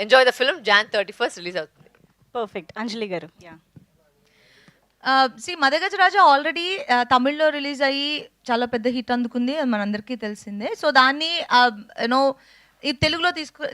Enjoy the film. Jan 31st release అవుతుంది. Perfect. అంజలి గారు. మదగజ రాజా already తమిళ్లో రిలీజ్ అయ్యి చాలా పెద్ద హిట్ అందుకుంది, అది మనందరికీ తెలిసిందే. సో దాన్ని యూనో ఈ తెలుగులో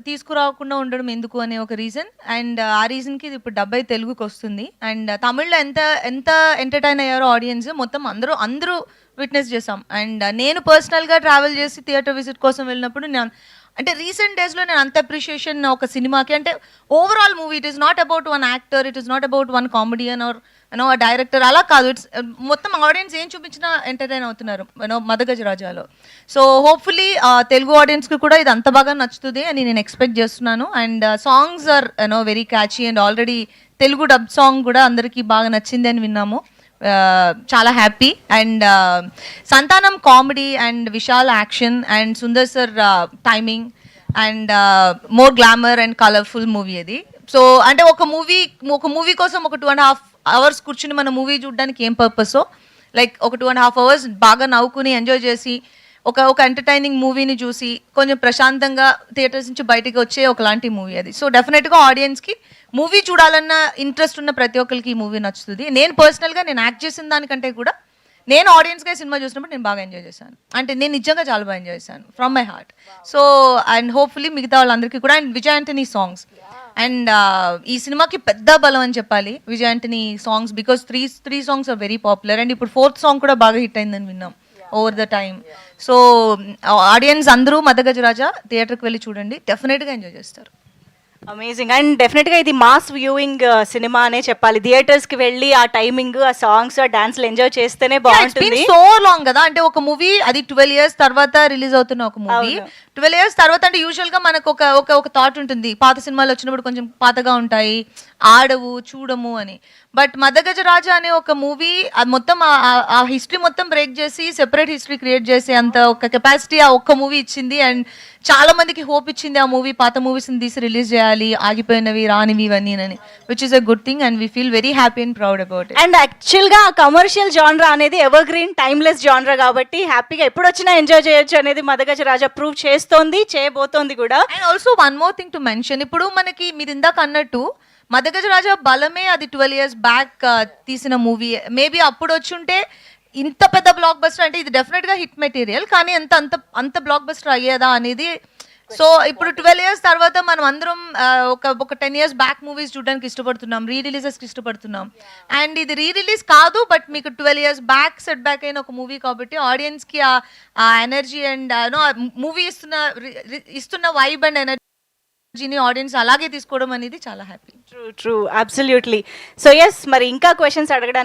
తీసుకురాకుండా ఉండడం ఎందుకు అనే ఒక రీజన్, అండ్ ఆ రీజన్కి ఇది ఇప్పుడు డబ్బై తెలుగుకి వస్తుంది. అండ్ తమిళ్లో ఎంత ఎంత ఎంటర్టైన్ అయ్యారో ఆడియన్స్ మొత్తం అందరూ విట్నెస్ చేసాం. అండ్ నేను పర్సనల్గా ట్రావెల్ చేసి థియేటర్ విజిట్ కోసం వెళ్ళినప్పుడు నేను అంటే రీసెంట్ డేస్లో నేను అంత అప్రిషియేషన్ ఒక సినిమాకి, అంటే overall movie it is not about one actor, it is not about one comedian or you know director, అలా కాదు. ఇట్స్ మొత్తం ఆడియన్స్ ఏం చూపించినా ఎంటర్టైన్ అవుతున్నారు యూనో మదగజ రాజాలో. సో హోప్ఫుల్లీ తెలుగు ఆడియన్స్కి కూడా ఇది అంత బాగా నచ్చుతుంది అని నేను ఎక్స్పెక్ట్ చేస్తున్నాను. And songs are you know very catchy, and already Telugu dub song కూడా అందరికీ బాగా నచ్చింది అని విన్నాము. చాలా happy. And Santhanam comedy and Vishal action and Sundar sir timing and more glamour and colourful movie అది. సో అంటే ఒక మూవీ కోసం ఒక 2.5 hours కూర్చుని మన మూవీ చూడడానికి ఏం పర్పసో, లైక్ ఒక 2.5 hours బాగా నవ్వుకుని ఎంజాయ్ చేసి ఒక ఎంటర్టైనింగ్ మూవీని చూసి కొంచెం ప్రశాంతంగా థియేటర్స్ నుంచి బయటికి వచ్చే ఒకలాంటి మూవీ అది. సో డెఫినెట్గా ఆడియన్స్కి మూవీ చూడాలన్న ఇంట్రెస్ట్ ఉన్న ప్రతి ఒక్కరికి ఈ మూవీ నచ్చుతుంది. నేను పర్సనల్గా నేను యాక్ట్ చేసిన దానికంటే కూడా నేను ఆడియన్స్గా సినిమా చూసినప్పుడు నేను బాగా ఎంజాయ్ చేశాను. అంటే నేను నిజంగా చాలా బాగా ఎంజాయ్ చేశాను from my heart. So and hopefully మిగతా వాళ్ళందరికీ కూడా. And Vijay Antony songs, and ఈ సినిమాకి పెద్ద బలం అని చెప్పాలి Vijay Antony songs, because three songs are very popular. And ఇప్పుడు 4th సాంగ్ కూడా బాగా హిట్ అయిందని విన్నాం over the time. So audience అందరూ మదగజ రాజా థియేటర్కి వెళ్ళి చూడండి, డెఫినెట్గా ఎంజాయ్ చేస్తారు. అమేజింగ్. అండ్ డెఫినెట్గా ఇది మాస్ వ్యూయింగ్ సినిమా అనే చెప్పాలి. థియేటర్స్కి వెళ్ళి ఆ టైమింగ్, ఆ సాంగ్స్, ఆ డాన్స్లు ఎంజాయ్ చేస్తేనే బాగుంటుంది. సో లాంగ్ కదా, అంటే ఒక మూవీ అది 12 years తర్వాత రిలీజ్ అవుతున్న ఒక మూవీ 12 years తర్వాత అంటే యూజువల్గా మనకు ఒక థాట్ ఉంటుంది, పాత సినిమాలు వచ్చినప్పుడు కొంచెం పాతగా ఉంటాయి, ఆడవు చూడము అని. బట్ మదగజ రాజా అనే ఒక మూవీ మొత్తం ఆ హిస్టరీ మొత్తం బ్రేక్ చేసి సెపరేట్ హిస్టరీ క్రియేట్ చేసే అంత ఒక కెపాసిటీ ఆ ఒక్క మూవీ ఇచ్చింది. అండ్ చాలా మందికి హోప్ ఇచ్చింది ఆ మూవీ, పాత మూవీస్ని తీసి రిలీజ్ చేయాలి, ఆగిపోయినవి రానివి ఇవన్నీ అని, which is a good thing. And we feel very happy and proud about it. And యాక్చువల్గా కమర్షియల్ జాన్రా అనేది ఎవర్ గ్రీన్ టైమ్లెస్ జాన్రా కాబట్టి హ్యాపీగా ఎప్పుడు వచ్చినా ఎంజాయ్ చేయొచ్చు అనేది మదగజ రాజా ప్రూవ్ చేస్తోంది, చేయబోతోంది కూడా. And also one more thing to mention, ఇప్పుడు మనకి మీరు ఇందాక అన్నట్టు మదగజ రాజా బలమే అది 12 years బ్యాక్ తీసిన మూవీ. మేబీ అప్పుడు వచ్చుంటే ఇంత పెద్ద బ్లాక్ బస్టర్, అంటే ఇది డెఫినెట్గా హిట్ మెటీరియల్, కానీ అంత బ్లాక్ బస్టర్ అయ్యేదా అనేది. సో ఇప్పుడు 12 years తర్వాత మనం అందరం ఒక 10 years బ్యాక్ మూవీస్ చూడడానికి ఇష్టపడుతున్నాం, రిలీజెస్కి ఇష్టపడుతున్నాం. అండ్ ఇది రిలీజ్ కాదు, బట్ మీకు 12 years బ్యాక్ సెట్ బ్యాక్ అయిన ఒక మూవీ కాబట్టి ఆడియన్స్కి ఆ ఎనర్జీ అండ్ మూవీ ఇస్తున్న వైబ్ అండ్ ఎనర్జీని ఆడియన్స్ అలాగే తీసుకోవడం అనేది చాలా happy. True absolutely. So yes, మరి ఇంకా క్వశ్చన్స్ అడగడానికి